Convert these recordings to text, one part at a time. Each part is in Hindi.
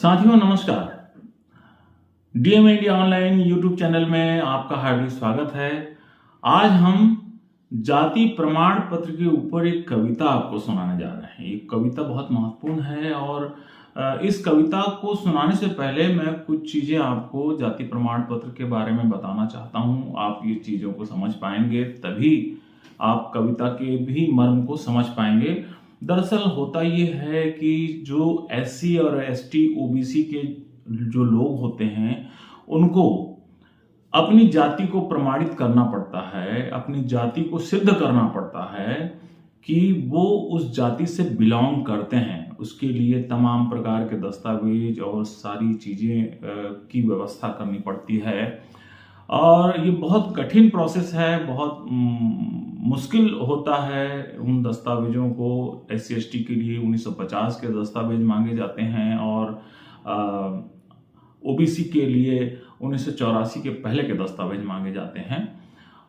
साथियों नमस्कार। DM India online YouTube channel में आपका हार्दिक स्वागत है। आज हम जाति प्रमाण पत्र के ऊपर एक कविता आपको सुनाने जा रहे हैं। ये कविता बहुत महत्वपूर्ण है और इस कविता को सुनाने से पहले मैं कुछ चीजें आपको जाति प्रमाण पत्र के बारे में बताना चाहता हूं। आप ये चीजों को समझ पाएंगे तभी आप कविता के भी मर्म को समझ पाएंगे। दरअसल होता ये है कि जो एससी और एसटी ओबीसी के जो लोग होते हैं उनको अपनी जाति को प्रमाणित करना पड़ता है, अपनी जाति को सिद्ध करना पड़ता है कि वो उस जाति से बिलोंग करते हैं। उसके लिए तमाम प्रकार के दस्तावेज और सारी चीजें की व्यवस्था करनी पड़ती है और ये बहुत कठिन प्रोसेस है, बहुत मुश्किल होता है। उन दस्तावेजों को एससी एसटी के लिए 1950 के दस्तावेज मांगे जाते हैं और ओबीसी के लिए 1984 के पहले के दस्तावेज मांगे जाते हैं।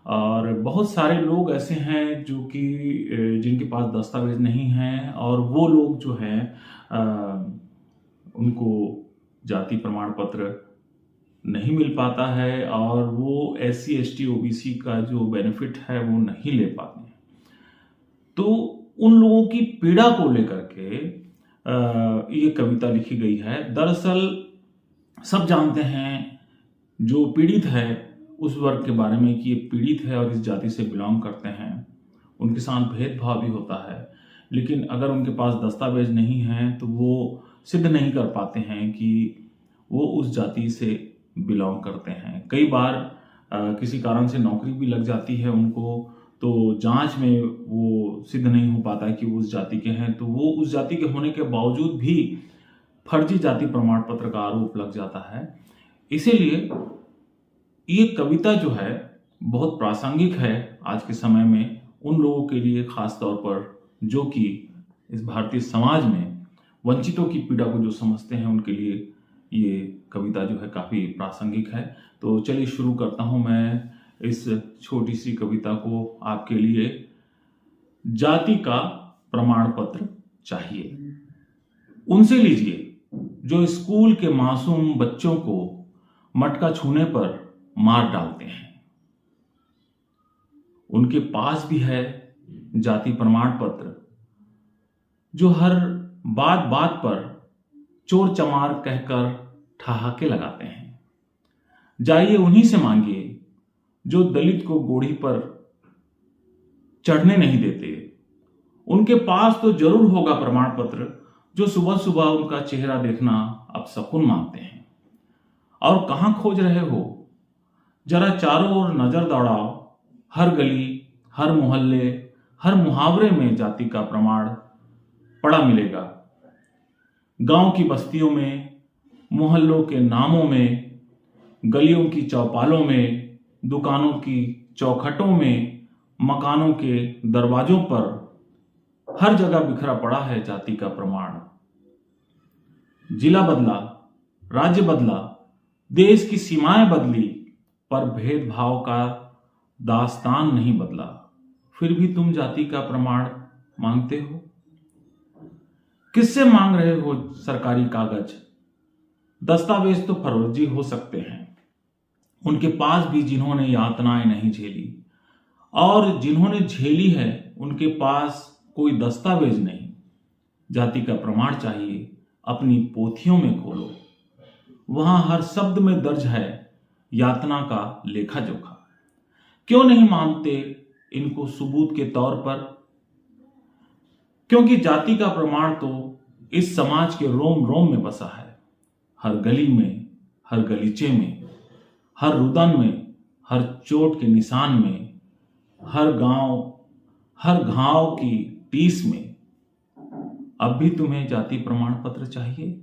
और बहुत सारे लोग ऐसे हैं जो कि जिनके पास दस्तावेज नहीं हैं और वो लोग जो हैं उनको जाति प्रमाण पत्र नहीं मिल पाता है और वो एससी एसटी ओबीसी का जो बेनिफिट है वो नहीं ले पाते हैं। तो उन लोगों की पीड़ा को लेकर के ये कविता लिखी गई है। दरअसल सब जानते हैं जो पीड़ित है उस वर्ग के बारे में कि ये पीड़ित है और इस जाति से बिलोंग करते हैं, उनके साथ भेदभाव भी होता है। लेकिन अगर उनके पास दस्तावेज नहीं है तो वो सिद्ध नहीं कर पाते हैं कि वो उस जाति से बिलोंग करते हैं। कई बार किसी कारण से नौकरी भी लग जाती है उनको, तो जांच में वो सिद्ध नहीं हो पाता है कि वो उस जाति के हैं, तो वो उस जाति के होने के बावजूद भी फर्जी जाति प्रमाण पत्र का आरोप लग जाता है। इसीलिए ये कविता जो है बहुत प्रासंगिक है आज के समय में उन लोगों के लिए, खास तौर पर जो कि इस भारतीय समाज में वंचितों की पीड़ा को जो समझते हैं उनके लिए ये कविता जो है काफी प्रासंगिक है। तो चलिए शुरू करता हूं मैं इस छोटी सी कविता को आपके लिए। जाति का प्रमाण पत्र चाहिए उनसे लीजिए जो स्कूल के मासूम बच्चों को मटका छूने पर मार डालते हैं। उनके पास भी है जाति प्रमाण पत्र जो हर बात बात पर चोर चमार कहकर ठहाके लगाते हैं। जाइए उन्हीं से मांगिए जो दलित को गोड़ी पर चढ़ने नहीं देते। उनके पास तो जरूर होगा प्रमाण पत्र जो सुबह सुबह उनका चेहरा देखना अब शकुन मानते हैं। और कहां खोज रहे हो, जरा चारों ओर नजर दौड़ाओ। हर गली, हर मोहल्ले, हर मुहावरे में जाति का प्रमाण पड़ा मिलेगा। गांव की बस्तियों में, मोहल्लों के नामों में, गलियों की चौपालों में, दुकानों की चौखटों में, मकानों के दरवाजों पर हर जगह बिखरा पड़ा है जाति का प्रमाण। जिला बदला, राज्य बदला, देश की सीमाएं बदली, पर भेदभाव का दास्तान नहीं बदला। फिर भी तुम जाति का प्रमाण मांगते हो। किससे मांग रहे हो सरकारी कागज? दस्तावेज तो फर्जी हो सकते हैं। उनके पास भी जिन्होंने यातनाएं नहीं झेली और जिन्होंने झेली है उनके पास कोई दस्तावेज नहीं। जाति का प्रमाण चाहिए, अपनी पोथियों में खोलो। वहां हर शब्द में दर्ज है यातना का लेखा जोखा। क्यों नहीं मानते इनको सबूत के तौर पर? क्योंकि जाति का प्रमाण तो इस समाज के रोम रोम में बसा है। हर गली में, हर गलीचे में, हर रुदन में, हर चोट के निशान में, हर घाव की टीस में। अब भी तुम्हें जाति प्रमाण पत्र चाहिए?